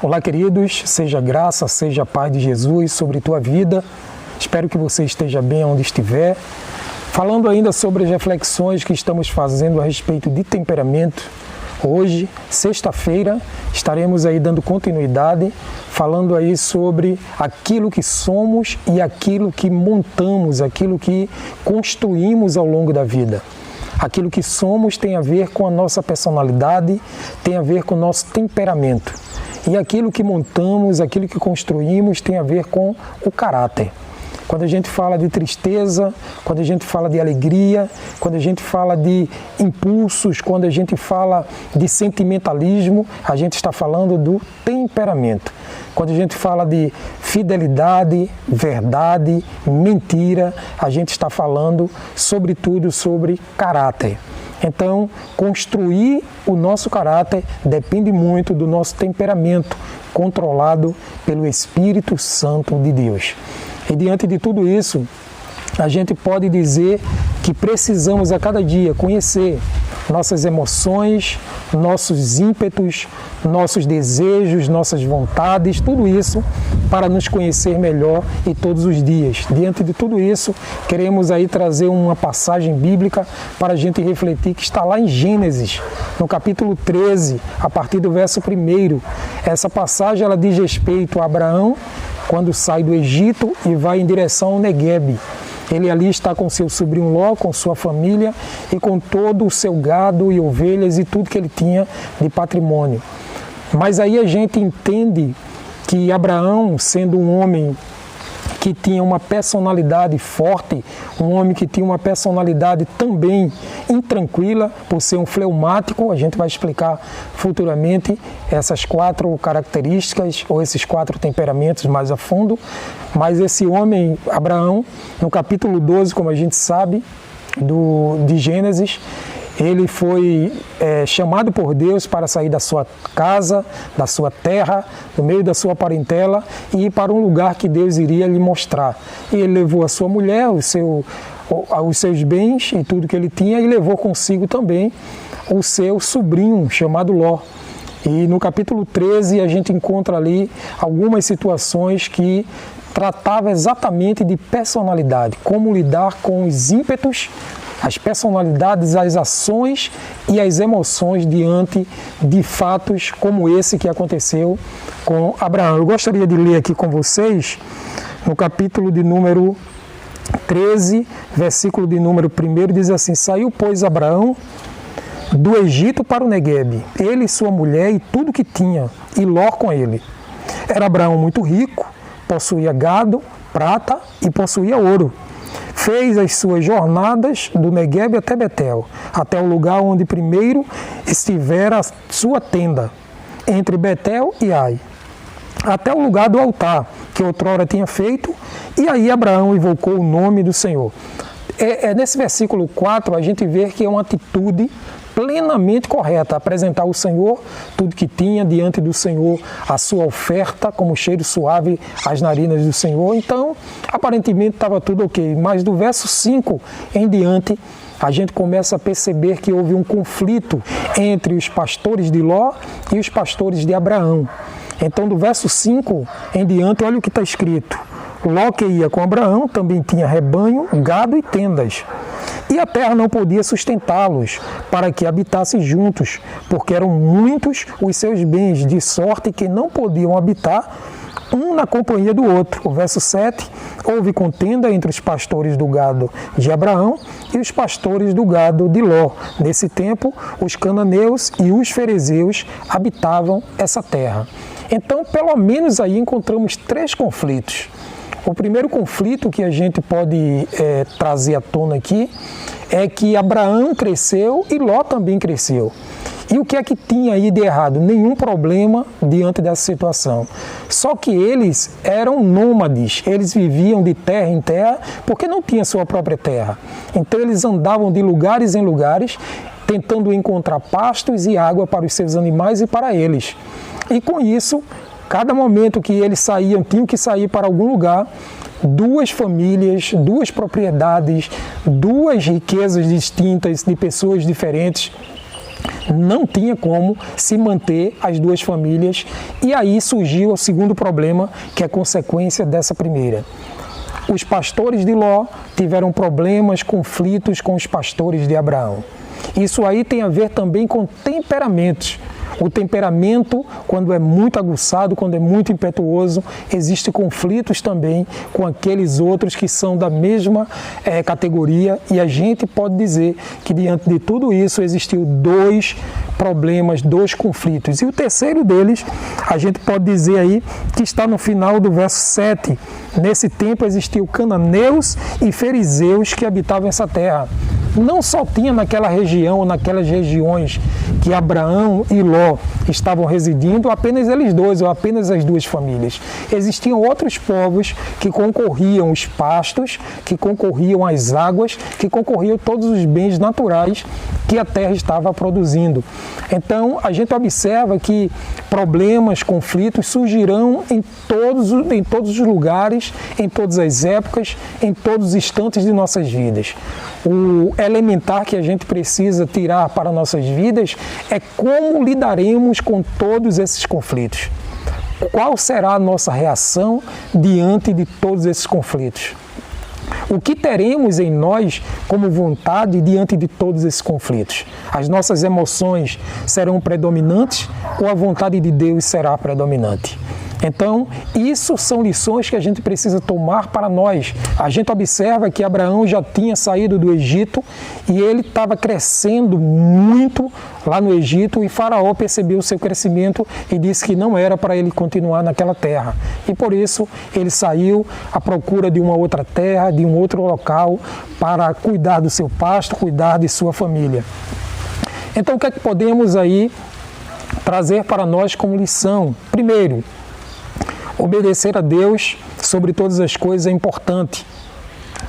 Olá, queridos, seja graça, seja paz de Jesus sobre tua vida. Espero que você esteja bem onde estiver. Falando ainda sobre as reflexões que estamos fazendo a respeito de temperamento, hoje, sexta-feira, estaremos aí dando continuidade, falando aí sobre aquilo que somos e aquilo que montamos, aquilo que construímos ao longo da vida. Aquilo que somos tem a ver com a nossa personalidade, tem a ver com o nosso temperamento. E aquilo que montamos, aquilo que construímos tem a ver com o caráter. Quando a gente fala de tristeza, quando a gente fala de alegria, quando a gente fala de impulsos, quando a gente fala de sentimentalismo, a gente está falando do temperamento. Quando a gente fala de fidelidade, verdade, mentira, a gente está falando, sobretudo, sobre caráter. Então, construir o nosso caráter depende muito do nosso temperamento, controlado pelo Espírito Santo de Deus. E diante de tudo isso, a gente pode dizer que precisamos a cada dia conhecer nossas emoções, nossos ímpetos, nossos desejos, nossas vontades, tudo isso para nos conhecer melhor e todos os dias. Diante de tudo isso, queremos aí trazer uma passagem bíblica para a gente refletir que está lá em Gênesis, no capítulo 13, a partir do verso 1. Essa passagem ela diz respeito a Abraão, quando sai do Egito e vai em direção ao Neguebe. Ele ali está com seu sobrinho Ló, com sua família e com todo o seu gado e ovelhas e tudo que ele tinha de patrimônio. Mas aí a gente entende que Abraão, sendo um homem que tinha uma personalidade forte, um homem que tinha uma personalidade também intranquila, por ser um fleumático, a gente vai explicar futuramente essas 4 características ou esses 4 temperamentos mais a fundo, mas esse homem, Abraão, no capítulo 12, como a gente sabe, de Gênesis, ele foi chamado por Deus para sair da sua casa, da sua terra, do meio da sua parentela e ir para um lugar que Deus iria lhe mostrar. E ele levou a sua mulher, os seus bens e tudo que ele tinha e levou consigo também o seu sobrinho chamado Ló. E no capítulo 13 a gente encontra ali algumas situações que tratavam exatamente de personalidade, como lidar com os ímpetos, as personalidades, as ações e as emoções diante de fatos como esse que aconteceu com Abraão. Eu gostaria de ler aqui com vocês no capítulo de número 13, versículo de número 1, diz assim: Saiu, pois, Abraão do Egito para o Neguebe, ele e sua mulher e tudo que tinha, e Ló com ele. Era Abraão muito rico, possuía gado, prata e possuía ouro. Fez as suas jornadas do Neguebe até Betel, até o lugar onde primeiro estivera a sua tenda, entre Betel e Ai, até o lugar do altar, que outrora tinha feito, e aí Abraão invocou o nome do Senhor. Nesse versículo 4 a gente vê que é uma atitude plenamente correta, apresentar ao Senhor tudo que tinha diante do Senhor, a sua oferta como cheiro suave às narinas do Senhor. Então, aparentemente estava tudo ok, mas do verso 5 em diante, a gente começa a perceber que houve um conflito entre os pastores de Ló e os pastores de Abraão. Então, do verso 5 em diante, olha o que está escrito. Ló, que ia com Abraão, também tinha rebanho, gado e tendas. E a terra não podia sustentá-los para que habitassem juntos, porque eram muitos os seus bens, de sorte que não podiam habitar um na companhia do outro. O verso 7, houve contenda entre os pastores do gado de Abraão e os pastores do gado de Ló. Nesse tempo, os cananeus e os ferezeus habitavam essa terra. Então, pelo menos aí encontramos 3 conflitos. O primeiro conflito que a gente pode trazer à tona aqui é que Abraão cresceu e Ló também cresceu. E o que é que tinha aí de errado? Nenhum problema diante dessa situação. Só que eles eram nômades, eles viviam de terra em terra porque não tinham sua própria terra. Então eles andavam de lugares em lugares tentando encontrar pastos e água para os seus animais e para eles. E com isso, cada momento que eles saíam, tinham que sair para algum lugar, 2 famílias, 2 propriedades, 2 riquezas distintas de pessoas diferentes não tinha como se manter as duas famílias, e aí surgiu o segundo problema, que é consequência dessa primeira. Os pastores de Ló tiveram problemas, conflitos com os pastores de Abraão. Isso aí tem a ver também com temperamentos. O temperamento, quando é muito aguçado, quando é muito impetuoso, existem conflitos também com aqueles outros que são da mesma categoria, e a gente pode dizer que diante de tudo isso existiu dois problemas, dois conflitos. E o terceiro deles, a gente pode dizer aí que está no final do verso 7. Nesse tempo existiam cananeus e fariseus que habitavam essa terra. Não só tinha naquela região, naquelas regiões que Abraão e Ló estavam residindo, apenas eles dois, ou apenas as duas famílias. Existiam outros povos que concorriam os pastos, que concorriam as águas, que concorriam todos os bens naturais que a terra estava produzindo. Então, a gente observa que problemas, conflitos surgirão em todos os lugares, em todas as épocas, em todos os instantes de nossas vidas. O elementar que a gente precisa tirar para nossas vidas é como lidaremos com todos esses conflitos. Qual será a nossa reação diante de todos esses conflitos? O que teremos em nós como vontade diante de todos esses conflitos? As nossas emoções serão predominantes ou a vontade de Deus será predominante? Então, isso são lições que a gente precisa tomar para nós. A gente observa que Abraão já tinha saído do Egito e ele estava crescendo muito lá no Egito, e Faraó percebeu o seu crescimento e disse que não era para ele continuar naquela terra. E por isso ele saiu à procura de uma outra terra, de um outro local, para cuidar do seu pasto, cuidar de sua família. Então, o que é que podemos aí trazer para nós como lição? Primeiro, obedecer a Deus sobre todas as coisas é importante.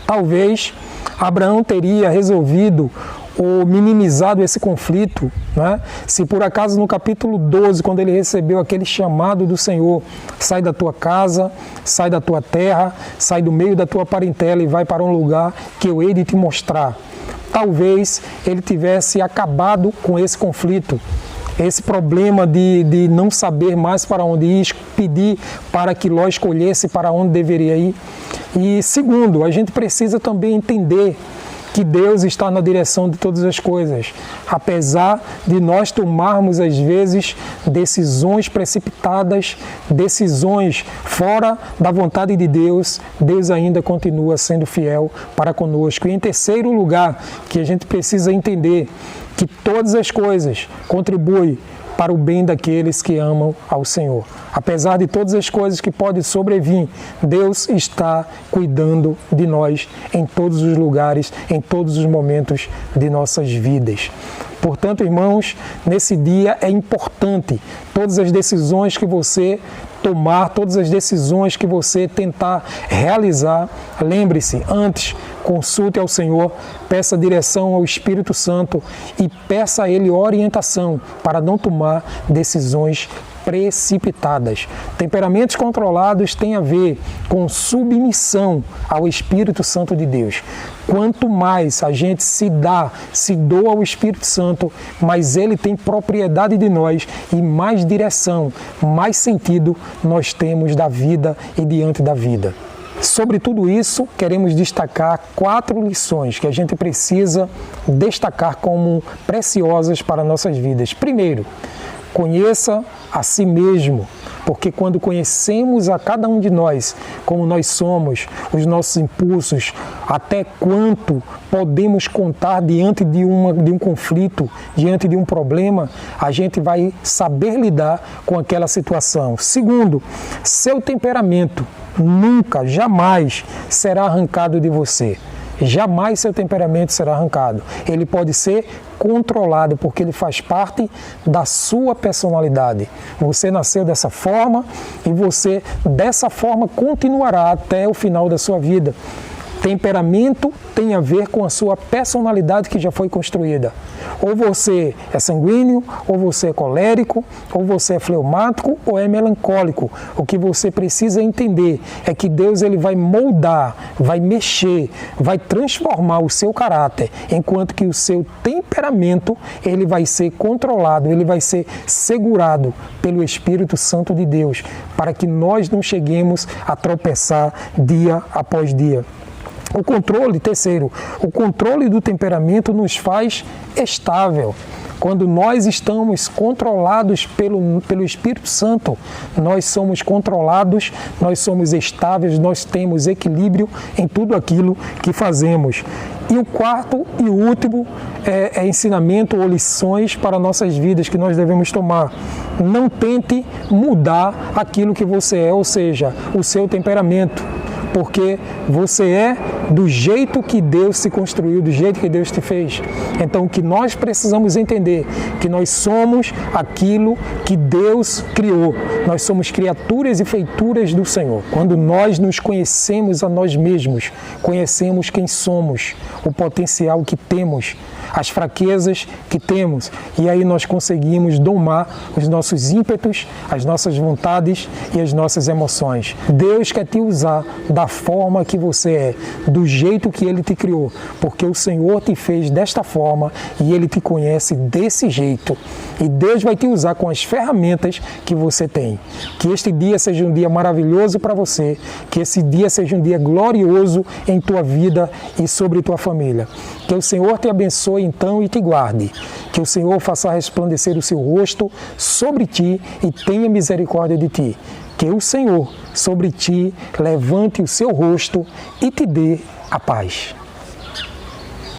Talvez Abraão teria resolvido ou minimizado esse conflito, né? Se por acaso no capítulo 12, quando ele recebeu aquele chamado do Senhor, sai da tua casa, sai da tua terra, sai do meio da tua parentela e vai para um lugar que eu hei de te mostrar. Talvez ele tivesse acabado com esse conflito, esse problema de não saber mais para onde ir, pedir para que Ló escolhesse para onde deveria ir. E segundo, a gente precisa também entender que Deus está na direção de todas as coisas. Apesar de nós tomarmos, às vezes, decisões precipitadas, decisões fora da vontade de Deus, Deus ainda continua sendo fiel para conosco. E em terceiro lugar, que a gente precisa entender que todas as coisas contribuem para o bem daqueles que amam ao Senhor. Apesar de todas as coisas que podem sobrevir, Deus está cuidando de nós em todos os lugares, em todos os momentos de nossas vidas. Portanto, irmãos, nesse dia é importante todas as decisões que você tomar, todas as decisões que você tentar realizar, lembre-se, antes consulte ao Senhor, peça direção ao Espírito Santo e peça a Ele orientação para não tomar decisões precipitadas. Temperamentos controlados têm a ver com submissão ao Espírito Santo de Deus. Quanto mais a gente se doa ao Espírito Santo, mais ele tem propriedade de nós e mais direção, mais sentido nós temos da vida e diante da vida. Sobre tudo isso, queremos destacar 4 lições que a gente precisa destacar como preciosas para nossas vidas. Primeiro, conheça a si mesmo, porque quando conhecemos a cada um de nós, como nós somos, os nossos impulsos, até quanto podemos contar diante de um conflito, diante de um problema, a gente vai saber lidar com aquela situação. Segundo, seu temperamento nunca, jamais será arrancado de você. Jamais seu temperamento será arrancado. Ele pode ser controlado porque ele faz parte da sua personalidade. Você nasceu dessa forma e você dessa forma continuará até o final da sua vida. Temperamento tem a ver com a sua personalidade que já foi construída. Ou você é sanguíneo, ou você é colérico, ou você é fleumático, ou é melancólico. O que você precisa entender é que Deus ele vai moldar, vai mexer, vai transformar o seu caráter, enquanto que o seu temperamento ele vai ser controlado, ele vai ser segurado pelo Espírito Santo de Deus, para que nós não cheguemos a tropeçar dia após dia. O controle, terceiro, o controle do temperamento nos faz estável. Quando nós estamos controlados pelo Espírito Santo, nós somos controlados, nós somos estáveis, nós temos equilíbrio em tudo aquilo que fazemos. E o quarto e o último é ensinamento ou lições para nossas vidas que nós devemos tomar. Não tente mudar aquilo que você é, ou seja, o seu temperamento. Porque você é do jeito que Deus se construiu, do jeito que Deus te fez. Então, o que nós precisamos entender que nós somos aquilo que Deus criou. Nós somos criaturas e feituras do Senhor. Quando nós nos conhecemos a nós mesmos, conhecemos quem somos, o potencial que temos, as fraquezas que temos, e aí nós conseguimos domar os nossos ímpetos, as nossas vontades e as nossas emoções. Deus quer te usar da forma que você é, do jeito que Ele te criou, porque o Senhor te fez desta forma e Ele te conhece desse jeito. E Deus vai te usar com as ferramentas que você tem. Que este dia seja um dia maravilhoso para você, que esse dia seja um dia glorioso em tua vida e sobre tua família. Que o Senhor te abençoe então e te guarde. Que o Senhor faça resplandecer o seu rosto sobre ti e tenha misericórdia de ti. Que o Senhor sobre ti levante o seu rosto e te dê a paz.